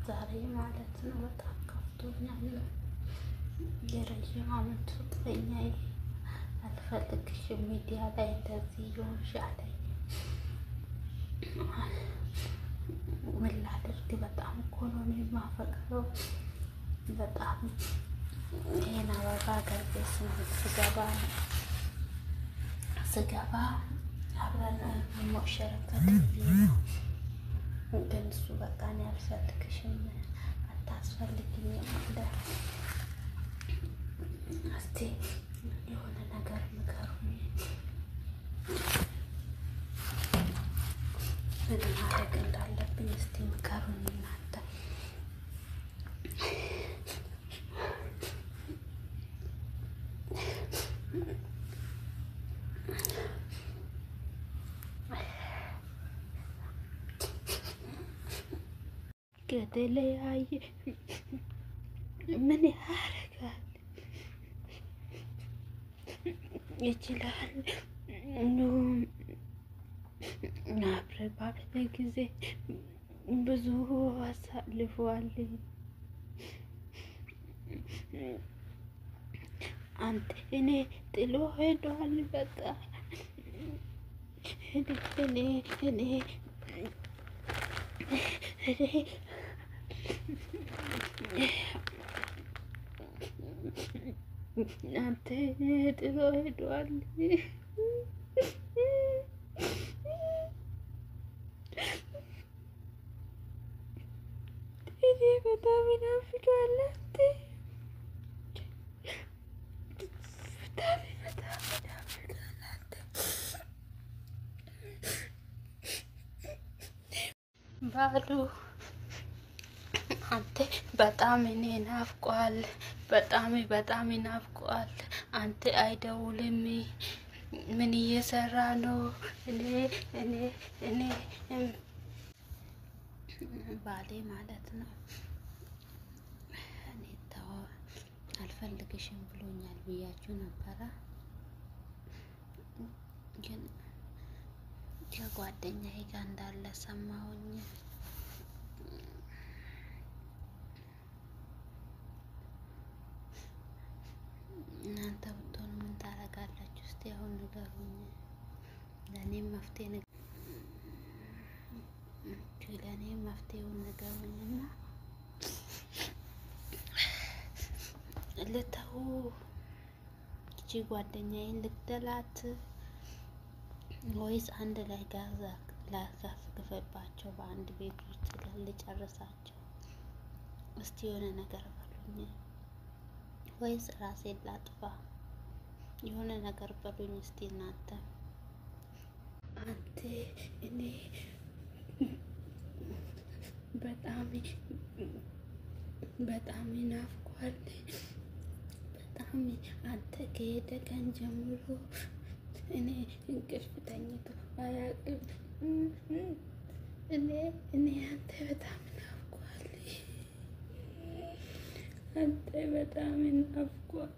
ዛሬ ማለት ነው በጣም ከፍቶኛል። የረዥም ዓመት ፍቅረኛዬ አልፈልግሽም ሚዲያ ላይ እንደዚህ ይሆንሽ አለኝ። ምን ላድርግ? በጣም እኮ ነው የማፈቅረው። በጣም ይሄን አበባ ገርቤ ስገባ አብረን ሞሸረበት ነው። ግን እሱ በቃ እኔ አልፈልግሽም አታስፈልጊኝም አለ። እስቲ የሆነ ነገር ንገሩኝ። ምን ማድረግ እንዳለብኝ እስቲ ንገሩኝ እናንተ። ከተለያየ ምን ያደርጋል ይችላል አብረን ባለ ጊዜ ብዙ አሳልፈዋል። አንተ እኔ ጥሎ ሄዷል። በጣም እኔ አንተ ጥሎ ሄዷል። እኔ በጣም ይናፍቃል። ባሉ አንተ በጣም እኔ ናፍቋል። በጣም ይናፍቋል። አንተ አይደውልም። ምን እየሰራ ነው? እኔ ባሌ ማለት ነው። እኔ ተው አልፈልግሽም ብሎኛል ብያችሁ ነበረ። ግን ከጓደኛዬ ጋር እንዳለ ሰማሁኝ። እናንተ ብትሆኑ ምን ታረጋላችሁ? እስቲ አሁን ንገሩኝ። ለኔም መፍትሄውን ንገሩኝና ልተው እቺ ጓደኛዬን ልግደላት ወይስ አንድ ላይ ጋዛ ላሳስግፈባቸው በአንድ ቤት ውስጥ ልጨርሳቸው? እስቲ የሆነ ነገር በሉኝ። ወይስ ራሴን ላጥፋ? የሆነ ነገር በሉኝ እስቲ እናንተ። አንተ እኔ በጣም ይናፍቋል። በጣም አንተ ከሄደ ቀን ጀምሮ እኔ እንቅልፍ ተኝቶ አያውቅም። እኔ አንተ በጣም ይናፍቋል። አንተ በጣም ይናፍቋል።